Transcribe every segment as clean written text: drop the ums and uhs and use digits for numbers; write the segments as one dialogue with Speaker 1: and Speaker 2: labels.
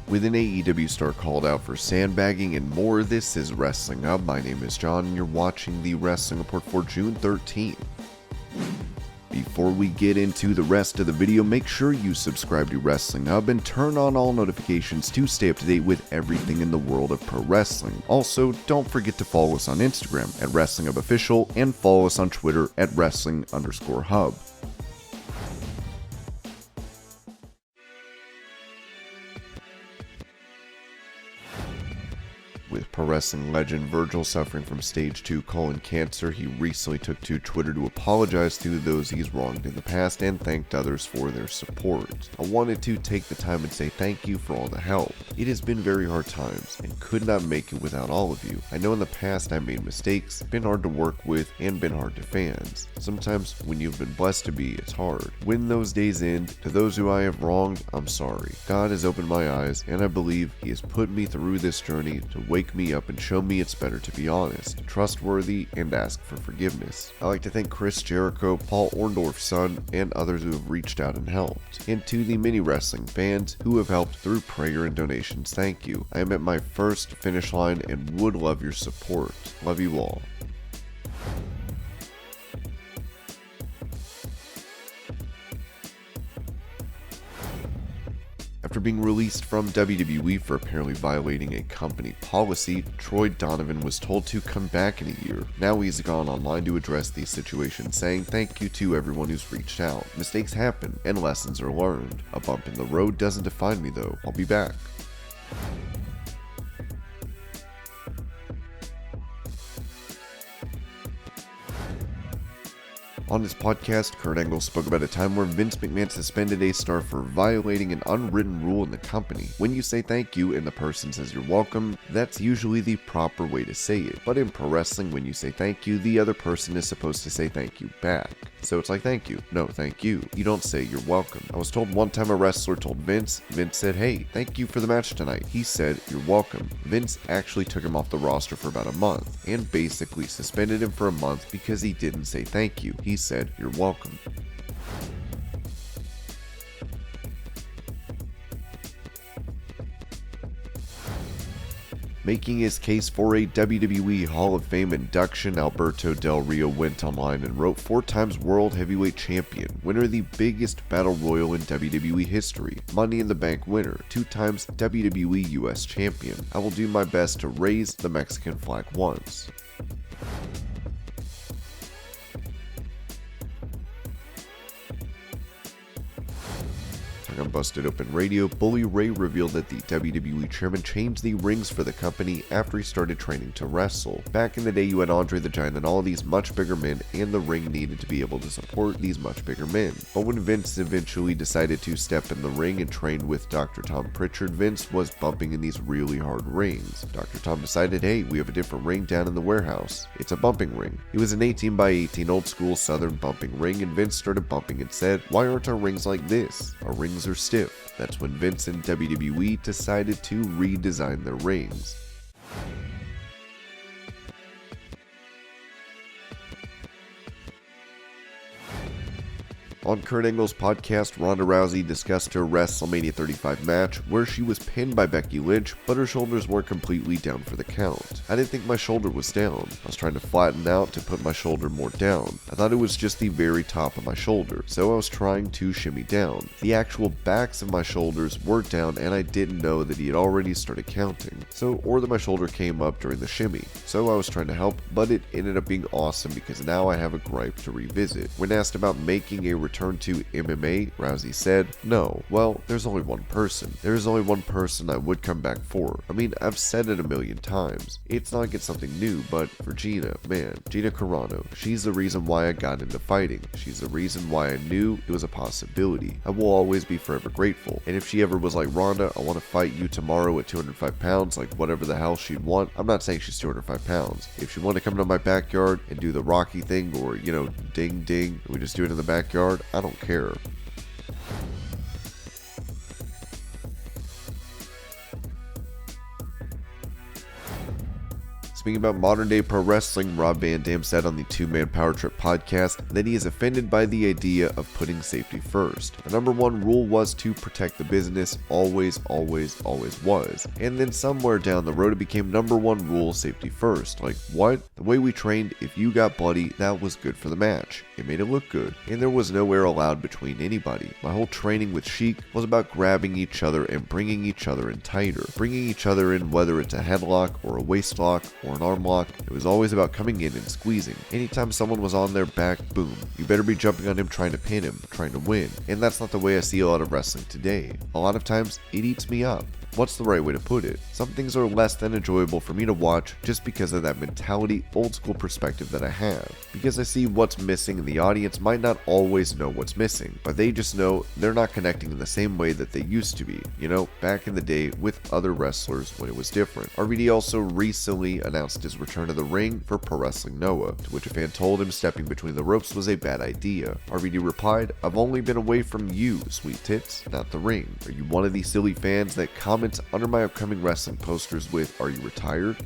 Speaker 1: With an AEW star called out for sandbagging and more, this is Wrestling Up. My name is John and you're watching the Wrestling Report for June 13th. Before we get into the rest of the video, make sure you subscribe to Wrestling Hub and turn on all notifications to stay up to date with everything in the world of pro wrestling. Also, don't forget to follow us on Instagram at Wrestling Hub Official and follow us on Twitter at Wrestling_Hub. With pro wrestling legend Virgil suffering from stage 2 colon cancer, he recently took to Twitter to apologize to those he's wronged in the past and thanked others for their support. I wanted to take the time and say thank you for all the help. It has been very hard times and could not make it without all of you. I know in the past I made mistakes, been hard to work with, and been hard to fans. Sometimes when you've been blessed to be, it's hard. When those days end, to those who I have wronged, I'm sorry. God has opened my eyes and I believe he has put me through this journey to wake me up and show me it's better to be honest, trustworthy, and ask for forgiveness. I'd like to thank Chris Jericho, Paul Orndorff's son, and others who have reached out and helped. And to the many wrestling fans who have helped through prayer and donations, thank you. I am at my first finish line and would love your support. Love you all. After being released from WWE for apparently violating a company policy, Donovan was told to come back in a year. Now he's gone online to address the situation, saying thank you to everyone who's reached out. Mistakes happen and lessons are learned. A bump in the road doesn't define me though. I'll be back. On his podcast, Kurt Angle spoke about a time where Vince McMahon suspended a star for violating an unwritten rule in the company. When you say thank you and the person says you're welcome, that's usually the proper way to say it. But in pro wrestling, when you say thank you, the other person is supposed to say thank you back. So it's like thank you. No, thank you. You don't say you're welcome. I was told one time a wrestler told Vince said, hey, thank you for the match tonight. He said, you're welcome. Vince actually took him off the roster for about a month and basically suspended him for a month because he didn't say thank you. He said, you're welcome. Making his case for a WWE Hall of Fame induction, Alberto Del Rio went online and wrote 4 times World Heavyweight Champion, winner of the biggest battle royal in WWE history, Money in the Bank winner, 2 times WWE US Champion. I will do my best to raise the Mexican flag once. On Busted Open Radio, Bully Ray revealed that the WWE chairman changed the rings for the company after he started training to wrestle. Back in the day, you had Andre the Giant and all these much bigger men, and the ring needed to be able to support these much bigger men. But when Vince eventually decided to step in the ring and train with Dr. Tom Pritchard, Vince was bumping in these really hard rings. Dr. Tom decided, hey, we have a different ring down in the warehouse. It's a bumping ring. It was an 18 by 18 old school southern bumping ring, and Vince started bumping and said, why aren't our rings like this? Our rings are stiff. That's when Vince and WWE decided to redesign their rings. On Kurt Angle's podcast, Ronda Rousey discussed her WrestleMania 35 match, where she was pinned by Becky Lynch, but her shoulders weren't completely down for the count. I didn't think my shoulder was down. I was trying to flatten out to put my shoulder more down. I thought it was just the very top of my shoulder, so I was trying to shimmy down. The actual backs of my shoulders were down, and I didn't know that he had already started counting, or that my shoulder came up during the shimmy. So I was trying to help, but it ended up being awesome because now I have a gripe to revisit. When asked about making a return to MMA, Rousey said, no, well, there's only one person. There's only one person I would come back for. I mean, I've said it a million times. It's not like it's something new, but for Gina, man, Gina Carano, she's the reason why I got into fighting. She's the reason why I knew it was a possibility. I will always be forever grateful. And if she ever was like, Ronda, I want to fight you tomorrow at 205 pounds, like whatever the hell she'd want, I'm not saying she's 205 pounds. If she wanted to come to my backyard and do the Rocky thing, or, ding ding, and we just do it in the backyard, I don't care. Speaking about modern day pro wrestling, Rob Van Dam said on the Two-Man Power Trip podcast that he is offended by the idea of putting safety first. The number one rule was to protect the business, always was. And then somewhere down the road it became number one rule, safety first. Like what? The way we trained, if you got bloody, that was good for the match. It made it look good, and there was nowhere allowed between anybody. My whole training with Sheik was about grabbing each other and bringing each other in tighter. Bringing each other in, whether it's a headlock or a waist lock or an arm lock, it was always about coming in and squeezing. Anytime someone was on their back, boom, you better be jumping on him, trying to pin him, trying to win. And that's not the way I see a lot of wrestling today. A lot of times, it eats me up. What's the right way to put it? Some things are less than enjoyable for me to watch just because of that mentality, old school perspective that I have. Because I see what's missing and the audience might not always know what's missing, but they just know they're not connecting in the same way that they used to be. You know, back in the day with other wrestlers when it was different. RVD also recently announced his return to the ring for Pro Wrestling Noah, to which a fan told him stepping between the ropes was a bad idea. RVD replied, "I've only been away from you, sweet tits, not the ring. Are you one of these silly fans that comment under my upcoming wrestling posters with 'Are you retired?'"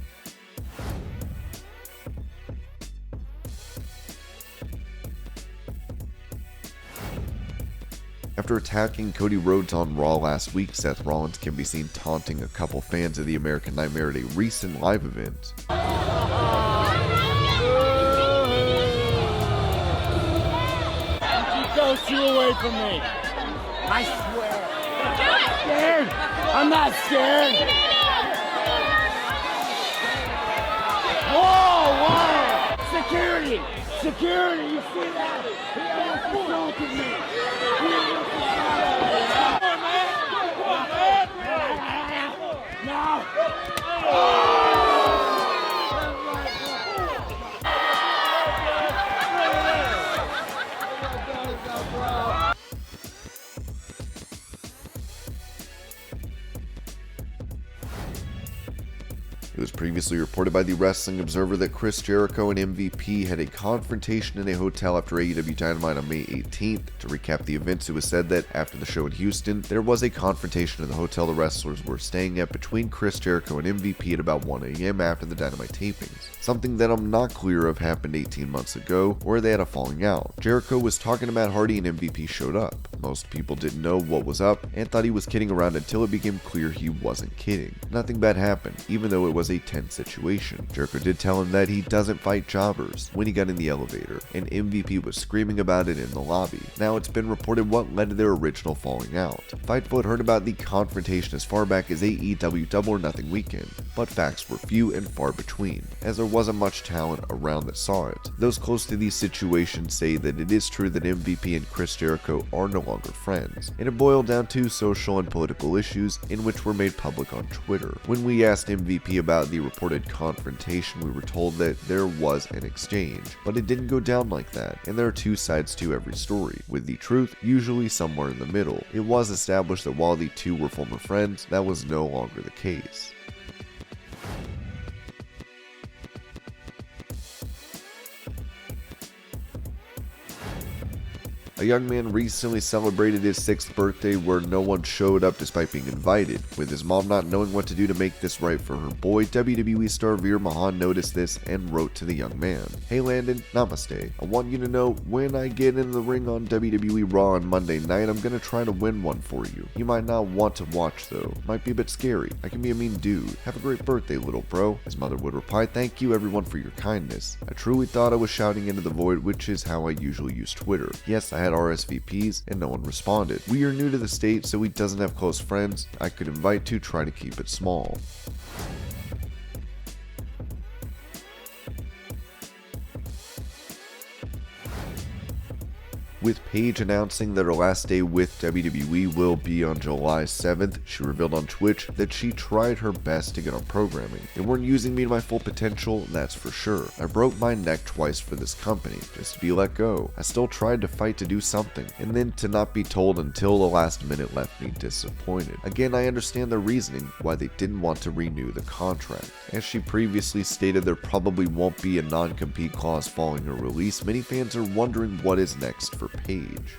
Speaker 1: After attacking Cody Rhodes on Raw last week, Seth Rollins can be seen taunting a couple fans of the American Nightmare at a recent live event.
Speaker 2: Keep those two away from me. I swear. Scared? I'm not scared. Whoa! Security! Security! You see that? He almost assaulted me. Come on, man! No!
Speaker 1: It was previously reported by the Wrestling Observer that Chris Jericho and MVP had a confrontation in a hotel after AEW Dynamite on May 18th. To recap the events, it was said that after the show in Houston, there was a confrontation in the hotel the wrestlers were staying at between Chris Jericho and MVP at about 1 a.m. after the Dynamite tapings. Something that I'm not clear of happened 18 months ago, or they had a falling out. Jericho was talking to Matt Hardy and MVP showed up. Most people didn't know what was up and thought he was kidding around until it became clear he wasn't kidding. Nothing bad happened, even though it was a tense situation. Jericho did tell him that he doesn't fight jobbers when he got in the elevator, and MVP was screaming about it in the lobby. Now it's been reported what led to their original falling out. Fightful heard about the confrontation as far back as AEW Double or Nothing weekend, but facts were few and far between, as there wasn't much talent around that saw it. Those close to these situations say that it is true that MVP and Chris Jericho are no longer friends, and it boiled down to social and political issues in which were made public on Twitter. When we asked MVP about the reported confrontation, we were told that there was an exchange, but it didn't go down like that, and there are two sides to every story, with the truth usually somewhere in the middle. It was established that while the two were former friends, that was no longer the case. A young man recently celebrated his 6th birthday where no one showed up despite being invited. With his mom not knowing what to do to make this right for her boy, WWE star Veer Mahaan noticed this and wrote to the young man, "Hey Landon, namaste. I want you to know when I get in the ring on WWE Raw on Monday night, I'm gonna try to win one for you. You might not want to watch though. Might be a bit scary. I can be a mean dude. Have a great birthday, little bro." His mother would reply, "Thank you everyone for your kindness. I truly thought I was shouting into the void, which is how I usually use Twitter. Yes, I had RSVPs and no one responded. We are new to the state, so he doesn't have close friends I could invite to try to keep it small." With Paige announcing that her last day with WWE will be on July 7th, she revealed on Twitch that she tried her best to get on programming. "They weren't using me to my full potential, that's for sure. I broke my neck twice for this company, just to be let go. I still tried to fight to do something, and then to not be told until the last minute left me disappointed. Again, I understand their reasoning why they didn't want to renew the contract. As she previously stated, there probably won't be a non-compete clause following her release. Many fans are wondering what is next for Paige.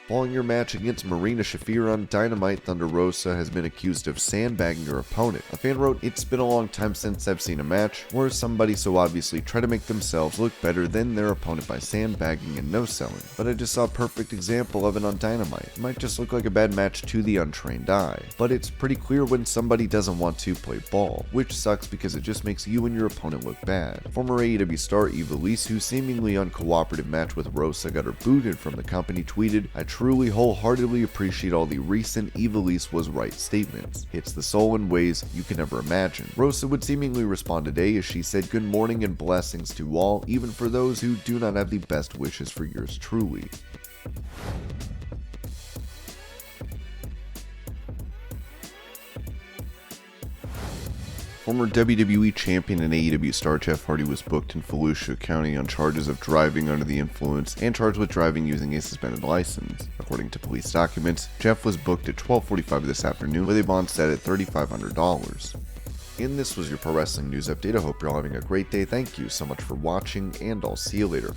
Speaker 1: Following her match against Marina Shafir on Dynamite, Thunder Rosa has been accused of sandbagging her opponent. A fan wrote, "It's been a long time since I've seen a match where somebody so obviously tried to make themselves look better than their opponent by sandbagging and no-selling. But I just saw a perfect example of it on Dynamite. It might just look like a bad match to the untrained eye, but it's pretty clear when somebody doesn't want to play ball, which sucks because it just makes you and your opponent look bad." Former AEW star Ivelisse, whose seemingly uncooperative match with Rosa got her booted from the company, tweeted, "I truly wholeheartedly appreciate all the recent Ivelisse was right statements. Hits the soul in ways you can never imagine." Rosa would seemingly respond today as she said, "Good morning and blessings to all, even for those who do not have the best wishes for yours truly." Former WWE champion and AEW star Jeff Hardy was booked in Volusia County on charges of driving under the influence and charged with driving using a suspended license. According to police documents, Jeff was booked at 12:45 this afternoon with a bond set at $3,500. And this was your Pro Wrestling News Update. I hope you're all having a great day. Thank you so much for watching, and I'll see you later.